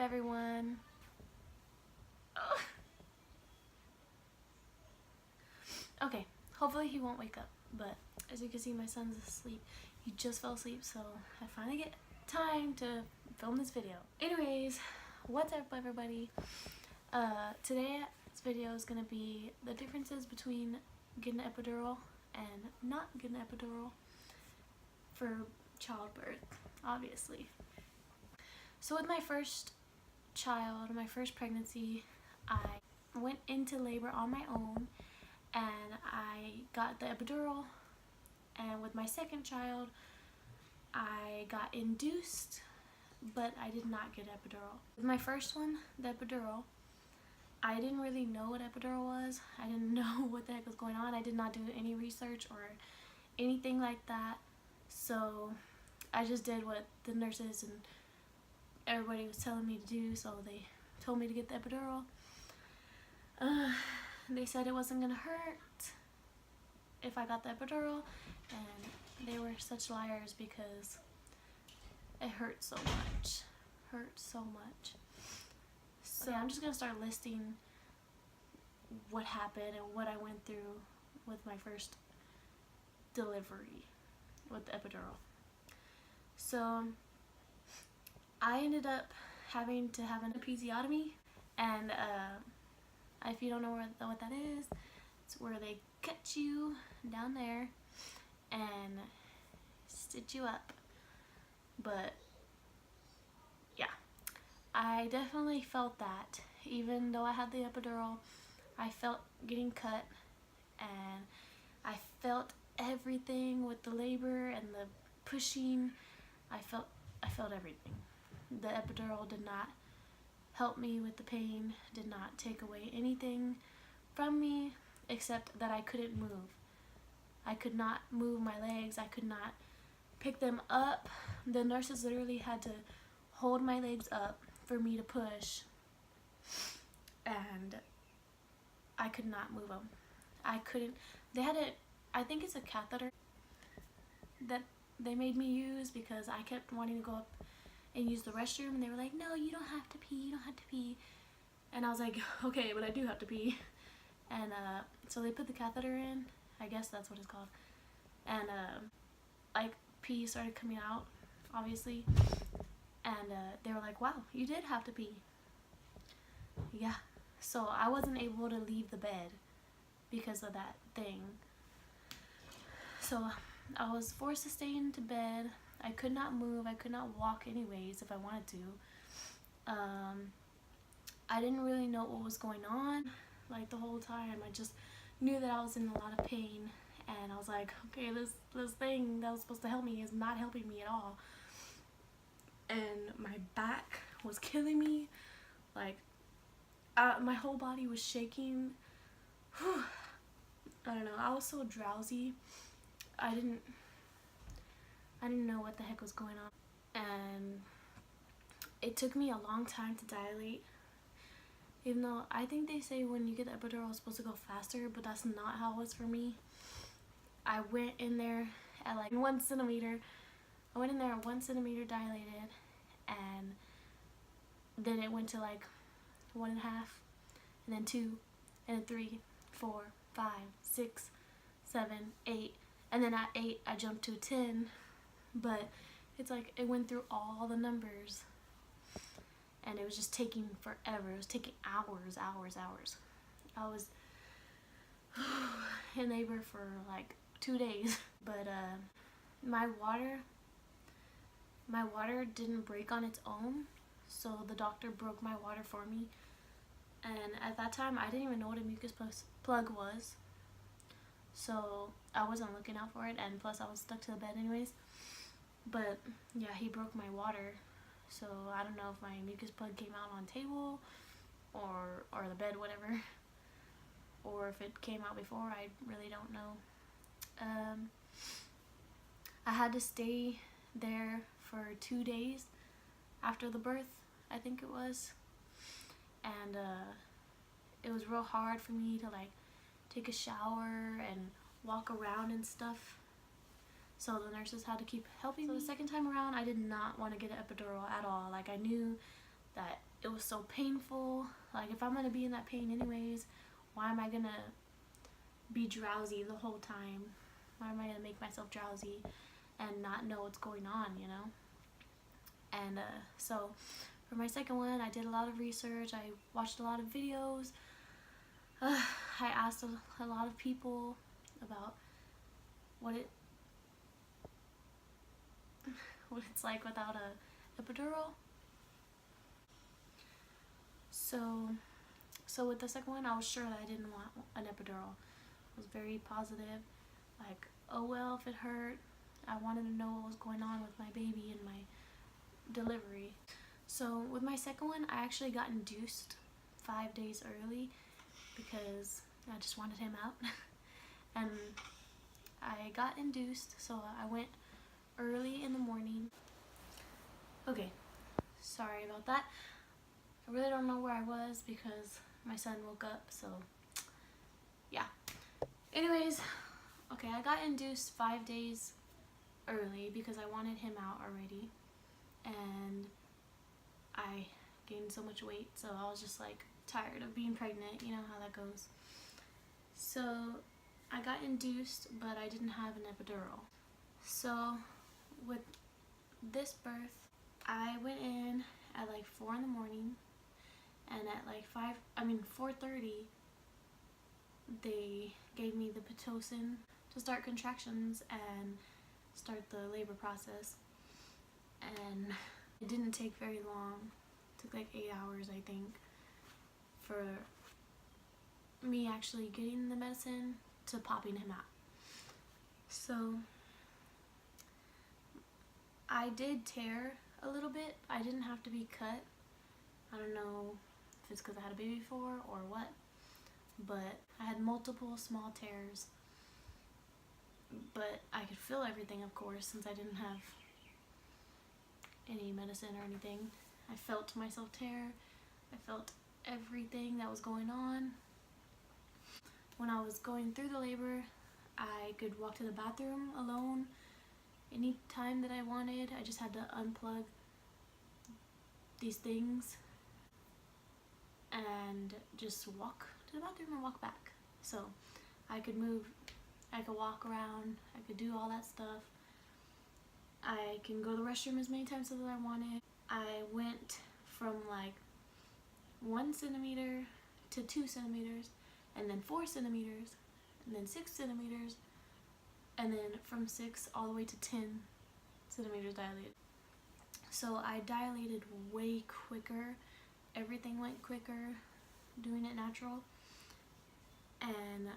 everyone? Oh. Okay, hopefully he won't wake up, but as you can see my son's asleep. He just fell asleep, so I finally get time to film this video. Anyways, what's up everybody? Today's video is gonna be the differences between getting an epidural and not getting an epidural for childbirth, obviously. So with my first child, my first pregnancy, I went into labor on my own and I got the epidural, and with my second child I got induced, but I did not get epidural. With my first one, the epidural, I didn't really know what epidural was. I didn't know what the heck was going on. I did not do any research or anything like that, so I just did what the nurses and everybody was telling me to do. So they told me to get the epidural. They said it wasn't gonna hurt if I got the epidural, and they were such liars because it hurt so much. So yeah, I'm just gonna start listing what happened and what I went through with my first delivery with the epidural. So I ended up having to have an episiotomy, and if you don't know what that is, it's where they cut you down there and stitch you up. But yeah, I definitely felt that. Even though I had the epidural, I felt getting cut, and I felt everything with the labor and the pushing. I felt everything. The epidural did not help me with the pain, did not take away anything from me, except that I couldn't move. I could not move my legs. I could not pick them up. The nurses literally had to hold my legs up for me to push, and I could not move them. I couldn't. They had I think it's a catheter that they made me use because I kept wanting to go up and use the restroom, and they were like, no, you don't have to pee, you don't have to pee. And I was like, okay, but I do have to pee. And so they put the catheter in, I guess that's what it's called, and like pee started coming out, obviously, and they were like, wow, you did have to pee. Yeah, so I wasn't able to leave the bed because of that thing. So I was forced to stay into bed. I could not move. I could not walk anyways if I wanted to. I didn't really know what was going on like the whole time. I just knew that I was in a lot of pain, and I was like, okay, this thing that was supposed to help me is not helping me at all. And my back was killing me. Like my whole body was shaking. Whew. I don't know. I was so drowsy. I didn't know what the heck was going on, and it took me a long time to dilate, even though I think they say when you get the epidural it's supposed to go faster, but that's not how it was for me. I went in there at like 1 centimeter. I went in there at 1 centimeter dilated, and then it went to like 1.5, and then 2, and then 3, 4, 5, 6, 7, 8, and then at 8 I jumped to 10. But it's like it went through all the numbers, and it was just taking forever. It was taking hours. I was in labor for like 2 days. But my water didn't break on its own, so the doctor broke my water for me. And at that time I didn't even know what a mucus plug was, so I wasn't looking out for it, and plus I was stuck to the bed anyways. But yeah, he broke my water, so I don't know if my mucus plug came out on table or the bed, whatever, or if it came out before. I really don't know. I had to stay there for 2 days after the birth, I think it was, and it was real hard for me to like take a shower and walk around and stuff. So the nurses had to keep helping me. So the second time around, I did not want to get an epidural at all. Like, I knew that it was so painful. Like, if I'm gonna be in that pain anyways, why am I gonna be drowsy the whole time? Why am I gonna make myself drowsy and not know what's going on, you know? And so for my second one, I did a lot of research. I watched a lot of videos. I asked a lot of people about what it's like without a epidural. So with the second one, I was sure that I didn't want an epidural. I was very positive. Like, oh well, if it hurt. I wanted to know what was going on with my baby and my delivery. So with my second one, I actually got induced 5 days early because I just wanted him out. And I got induced, so I went early in the morning. Okay, sorry about that. I really don't know where I was because my son woke up, so yeah. Anyways, okay, I got induced 5 days early because I wanted him out already, and I gained so much weight, so I was just like tired of being pregnant. You know how that goes. So I got induced, but I didn't have an epidural. So with this birth, I went in at like 4 in the morning, and at like 4:30, they gave me the Pitocin to start contractions and start the labor process. And it didn't take very long. It took like 8 hours, I think, for me actually getting the medicine to popping him out. So I did tear a little bit. I didn't have to be cut. I don't know if it's because I had a baby before or what, but I had multiple small tears. But I could feel everything, of course, since I didn't have any medicine or anything. I felt myself tear. I felt everything that was going on. When I was going through the labor, I could walk to the bathroom alone any time that I wanted. I just had to unplug these things and just walk to the bathroom and walk back. So I could move, I could walk around, I could do all that stuff. I can go to the restroom as many times as I wanted. I went from like 1 centimeter to 2 centimeters, and then 4 centimeters, and then 6 centimeters, and then from 6 all the way to 10 centimeters dilated. So I dilated way quicker. Everything went quicker doing it natural. And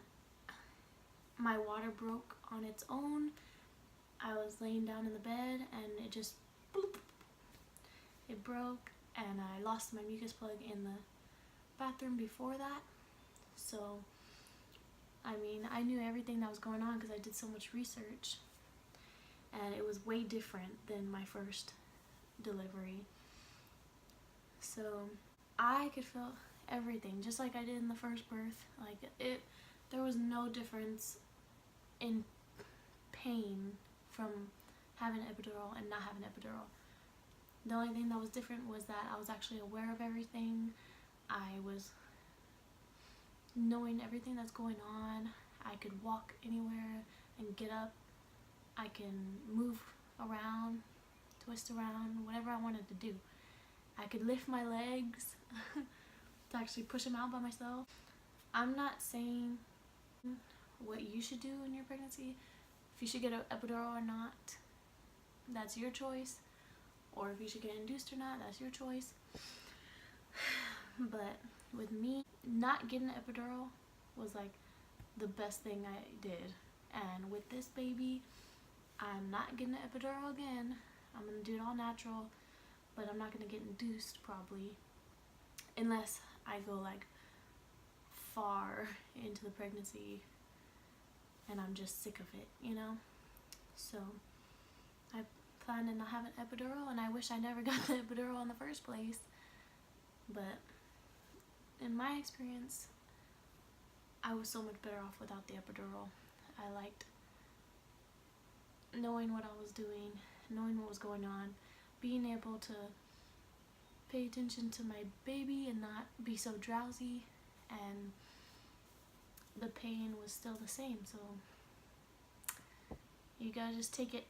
my water broke on its own. I was laying down in the bed and it just boop, it broke, and I lost my mucus plug in the bathroom before that. So I mean, I knew everything that was going on because I did so much research, and it was way different than my first delivery. So I could feel everything just like I did in the first birth. Like, there was no difference in pain from having an epidural and not having an epidural. The only thing that was different was that I was actually aware of everything. I was knowing everything that's going on. I could walk anywhere and get up. I can move around, twist around, whatever I wanted to do. I could lift my legs to actually push them out by myself. I'm not saying what you should do in your pregnancy, if you should get an epidural or not. That's your choice. Or if you should get induced or not, that's your choice. But with me, not getting an epidural was like the best thing I did. And with this baby, I'm not getting an epidural again. I'm gonna do it all natural, but I'm not gonna get induced probably, unless I go like far into the pregnancy and I'm just sick of it, you know? So I plan to not have an epidural, and I wish I never got the epidural in the first place. But in my experience, I was so much better off without the epidural. I liked knowing what I was doing, knowing what was going on, being able to pay attention to my baby and not be so drowsy, and the pain was still the same, so you gotta just take it.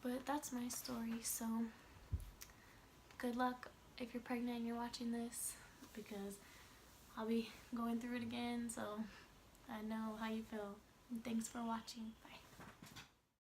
But that's my story, so good luck if you're pregnant and you're watching this, because I'll be going through it again, so I know how you feel. And thanks for watching. Bye.